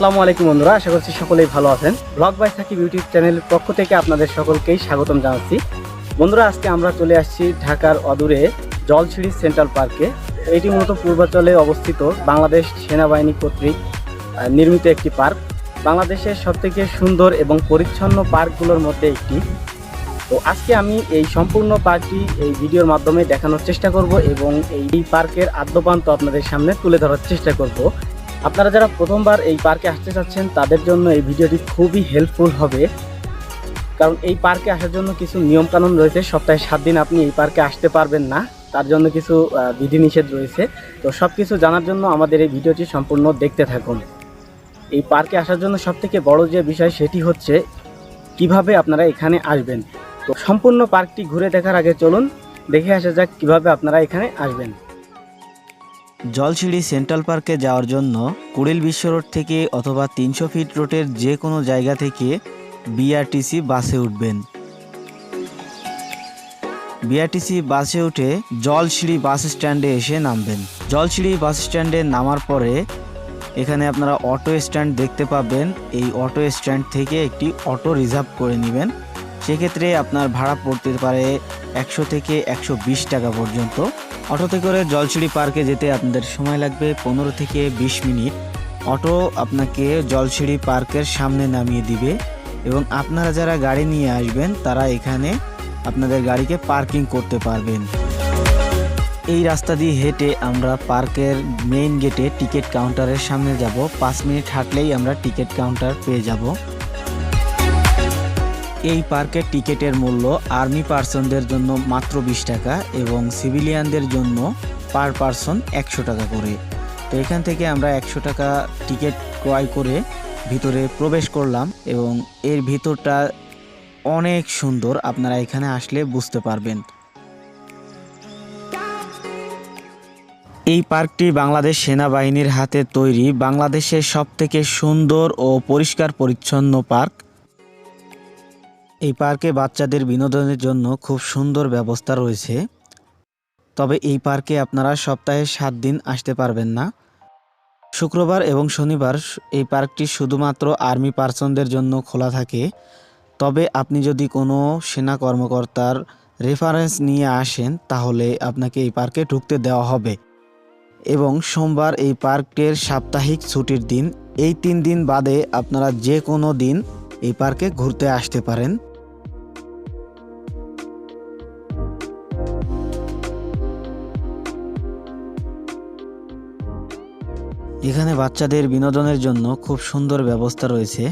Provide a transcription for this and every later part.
আসসালামু আলাইকুম বন্ধুরা, আশা করছি সকলেই ভালো আছেন। ব্লগ বাই সাকিব ইউটিউব চ্যানেলের পক্ষ থেকে আপনাদের সকলকেই স্বাগতম জানাচ্ছি। বন্ধুরা, আজকে আমরা চলে আসছি ঢাকার অদূরে জলছিড়ি সেন্ট্রাল পার্কে। এটি মূলত পূর্বাঞ্চলে অবস্থিত বাংলাদেশ সেনাবাহিনী কর্তৃক নির্মিত একটি পার্ক। বাংলাদেশের সবথেকে সুন্দর এবং পরিচ্ছন্ন পার্কগুলোর মধ্যে একটি। তো আজকে আমি এই সম্পূর্ণ পার্কটি এই ভিডিওর মাধ্যমে দেখানোর চেষ্টা করব এবং এই পার্কের আদ্যপান্ত আপনাদের সামনে তুলে ধরার চেষ্টা করব। আপনারা যারা প্রথমবার এই পার্কে আসতে চাচ্ছেন তাদের জন্য এই ভিডিওটি খুবই হেল্পফুল হবে, কারণ এই পার্কে আসার জন্য কিছু নিয়মকানুন রয়েছে। সপ্তাহে 7 দিন আপনি এই পার্কে আসতে পারবেন না, তার জন্য কিছু বিধিনিষেধ রয়েছে। তো সব কিছু জানার জন্য আমাদের এই ভিডিওটি সম্পূর্ণ দেখতে থাকুন। এই পার্কে আসার জন্য সবথেকে বড় যে বিষয় সেটি হচ্ছে কিভাবে আপনারা এখানে আসবেন। তো সম্পূর্ণ পার্কটি ঘুরে দেখার আগে চলুন দেখে আসা যাক কিভাবে আপনারা এখানে আসবেন। জলছিড়ি সেন্ট্রাল পার্কে যাওয়ার জন্য কুড়িল বিশ্ব রোড থেকে অথবা 300 ফিট রোডের যে কোনো জায়গা থেকে বিআরটিসি বাসে উঠবেন। বিআরটিসি বাসে উঠে জলছিড়ি বাস স্ট্যান্ডে এসে নামবেন। জলছিড়ি বাস স্ট্যান্ডে নামার পরে এখানে আপনারা অটো স্ট্যান্ড দেখতে পাবেন। এই অটো স্ট্যান্ড থেকে একটি অটো রিজার্ভ করে নেবেন। সেক্ষেত্রে আপনার ভাড়া পড়তে পারে 100 থেকে 120 টাকা পর্যন্ত। অটোতে করে জলছিড়ি পার্কে যেতে আপনাদের সময় লাগবে 15 থেকে 20 মিনিট। অটো আপনাকে জলছিড়ি পার্কের সামনে নামিয়ে দিবে এবং আপনারা যারা গাড়ি নিয়ে আসবেন তারা এখানে আপনাদের গাড়িকে পার্কিং করতে পারবেন। এই রাস্তা দিয়ে হেঁটে আমরা পার্কের মেইন গেটে টিকিট কাউন্টারের সামনে যাব। 5 মিনিট হাঁটলেই আমরা টিকিট কাউন্টার পেয়ে যাব। এই পার্কের টিকিটের মূল্য আর্মি পার্সনদের জন্য মাত্র 20 টাকা এবং সিভিলিয়ানদের জন্য পার পার্সন 100 টাকা করে। তো এখান থেকে আমরা 100 টাকা টিকিট ক্রয় করে ভিতরে প্রবেশ করলাম এবং এর ভিতরটা অনেক সুন্দর, আপনারা এখানে আসলে বুঝতে পারবেন। এই পার্কটি বাংলাদেশ সেনাবাহিনীর হাতে তৈরি বাংলাদেশের সবথেকে সুন্দর ও পরিষ্কার পরিচ্ছন্ন পার্ক। এই পার্কে বাচ্চাদের বিনোদনের জন্য খুব সুন্দর ব্যবস্থা রয়েছে। তবে এই পার্কে আপনারা সপ্তাহে 7 দিন আসতে পারবেন না। শুক্রবার এবং শনিবার এই পার্কটি শুধুমাত্র আর্মি পার্সনদের জন্য খোলা থাকে। তবে আপনি যদি কোনো সেনা কর্মকর্তার রেফারেন্স নিয়ে আসেন তাহলে আপনাকে এই পার্কে ঢুকতে দেওয়া হবে। এবং সোমবার এই পার্কের সাপ্তাহিক ছুটির দিন। এই 3 দিন বাদে আপনারা যে কোনো দিন এই পার্কে ঘুরতে আসতে পারেন। এখানে বাচ্চাদের বিনোদনের জন্য খুব সুন্দর ব্যবস্থা রয়েছে।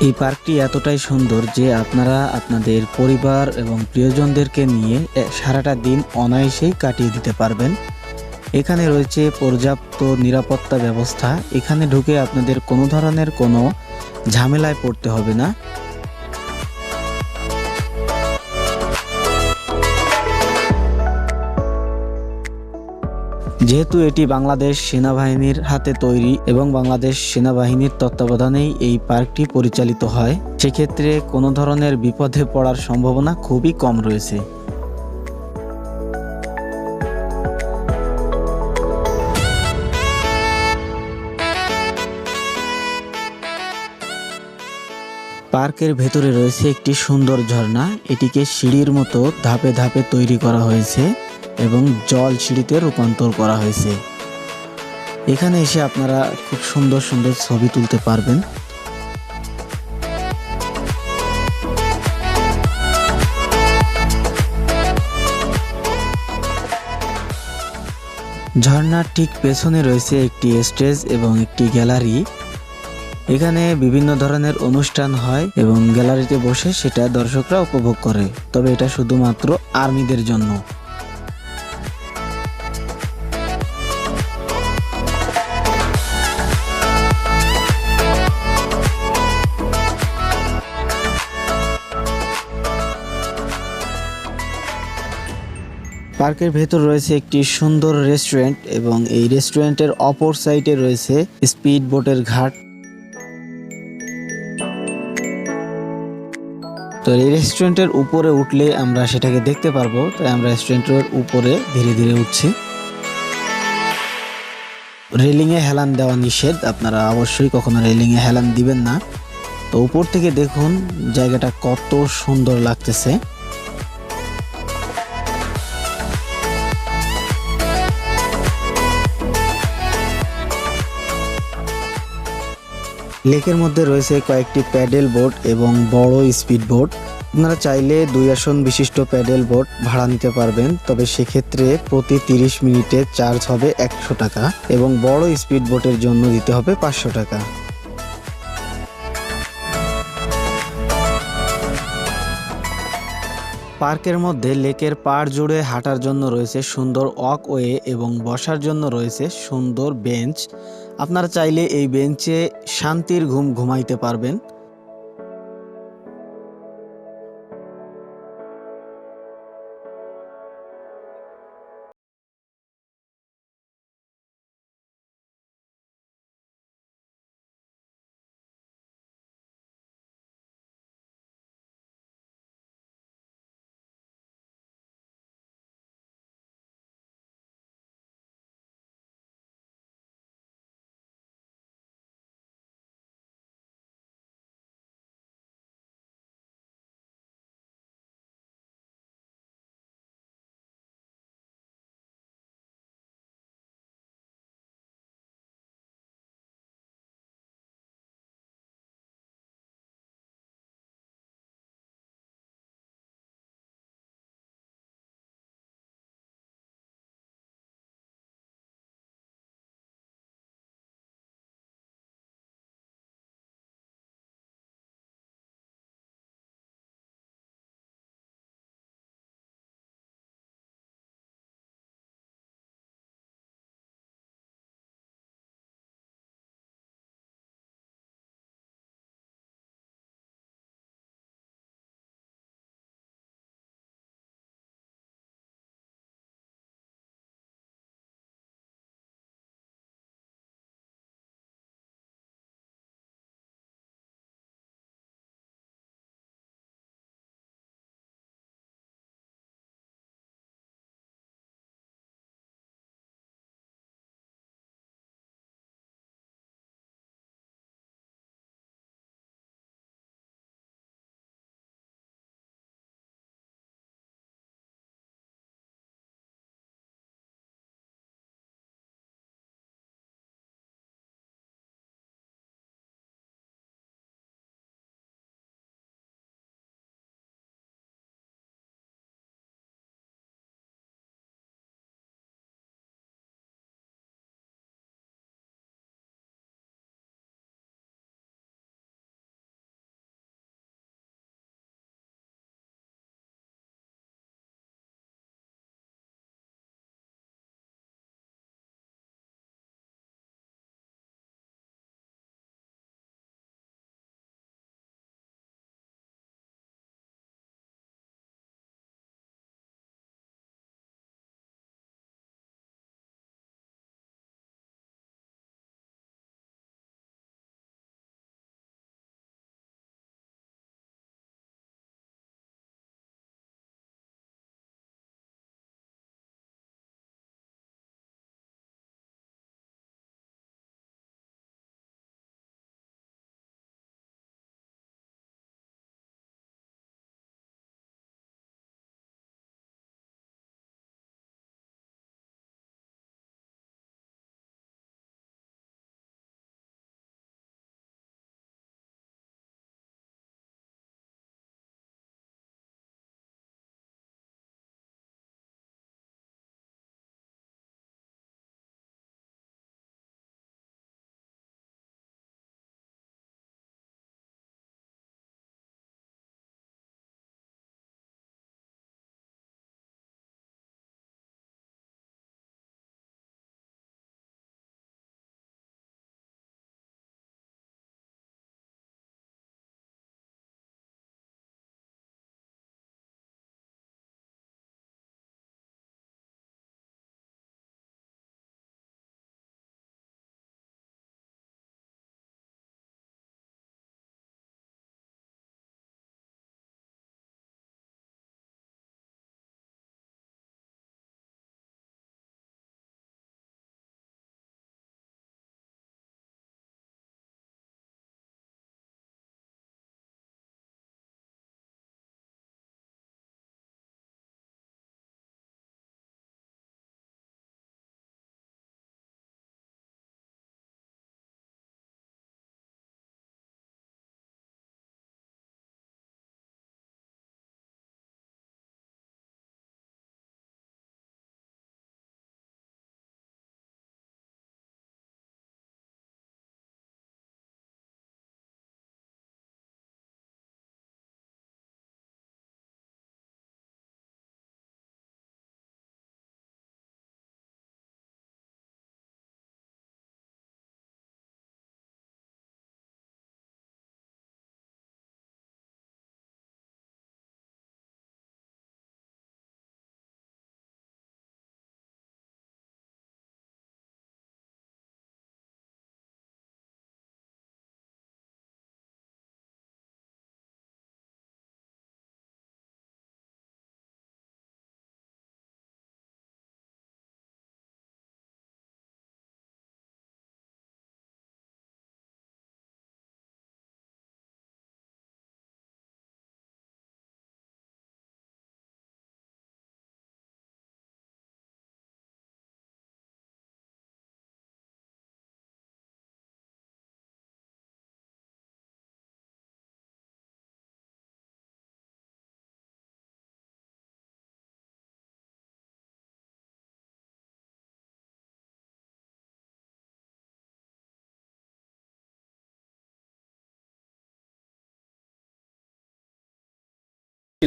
এই পার্কটি এতটাই সুন্দর যে আপনারা আপনাদের পরিবার এবং প্রিয়জনদেরকে নিয়ে সারাটা দিন অনায়াসেই কাটিয়ে দিতে পারবেন। এখানে রয়েছে পর্যাপ্ত নিরাপত্তা ব্যবস্থা। এখানে ঢুকে আপনাদের কোনো ধরনের কোনো ঝামেলায় পড়তে হবে না। যেহেতু এটি বাংলাদেশ সেনাবাহিনীর হাতে তৈরি এবং বাংলাদেশ সেনাবাহিনীর তত্ত্বাবধানেই এই পার্কটি পরিচালিত হয়, সেক্ষেত্রে কোনো ধরনের বিপদে পড়ার সম্ভাবনা খুবই কম রয়েছে। পার্কের ভেতরে রয়েছে একটি সুন্দর ঝর্ণা। এটিকে সিঁড়ির মতো ধাপে ধাপে তৈরি করা হয়েছে এবং জল সিঁড়িতে রূপান্তর করা হয়েছে। এখানে এসে আপনারা খুব সুন্দর সুন্দর ছবি তুলতে পারবেন। ঝর্ণার ঠিক পেছনে রয়েছে একটি স্টেজ এবং একটি গ্যালারি। এখানে বিভিন্ন ধরনের অনুষ্ঠান হয় এবং গ্যালারিতে বসে সেটা দর্শকরা উপভোগ করে, তবে এটা শুধুমাত্র আর্মিদের জন্য। পার্কের ভেতর রয়েছে একটি সুন্দর রেস্টুরেন্ট এবং এই রেস্টুরেন্টের অপর সাইডে রয়েছে স্পিড বোটের ঘাট। তো এই রেস্টুরেন্টের উপরে উঠলে আমরা সেটাকে দেখতে পারবো, তাই আমরা রেস্টুরেন্টের উপরে ধীরে ধীরে উঠছি। রেলিংয়ে হেলান দেওয়া নিষেধ, আপনারা অবশ্যই কখনো রেলিংয়ে হেলান দিবেন না। তো উপর থেকে দেখুন জায়গাটা কত সুন্দর লাগতেছে। লেকের মধ্যে রয়েছে কয়েকটি প্যাডেল বোট এবং বড় স্পিড বোট। আপনারা চাইলে 2 আসন বিশিষ্ট প্যাডেল বোট ভাড়া নিতে পারবেন, তবে সেক্ষেত্রে প্রতি 30 মিনিটে চার্জ হবে 100 টাকা এবং বড় স্পিড বোটের জন্য দিতে হবে 500 টাকা। পার্কের মধ্যে লেকের পাড় জুড়ে হাঁটার জন্য রয়েছে সুন্দর ওয়াকওয়ে এবং বসার জন্য রয়েছে সুন্দর বেঞ্চ। আপনারা চাইলে এই বেঞ্চে শান্তির ঘুম ঘুমাইতে পারবেন।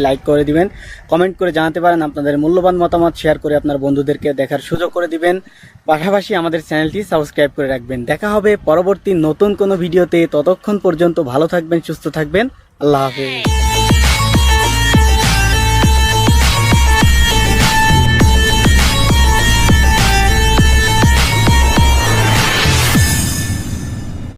লাইক করে দিবেন, কমেন্ট করে জানাতে পারেন আপনাদের মূল্যবান মতামত, শেয়ার করে আপনার বন্ধুদেরকে দেখার সুযোগ করে দিবেন। পাশাপাশি আমাদের চ্যানেলটি সাবস্ক্রাইব করে রাখবেন। দেখা হবে পরবর্তী নতুন কোনো ভিডিওতে। ততক্ষণ পর্যন্ত ভালো থাকবেন, সুস্থ থাকবেন। আল্লাহ হাফেজ।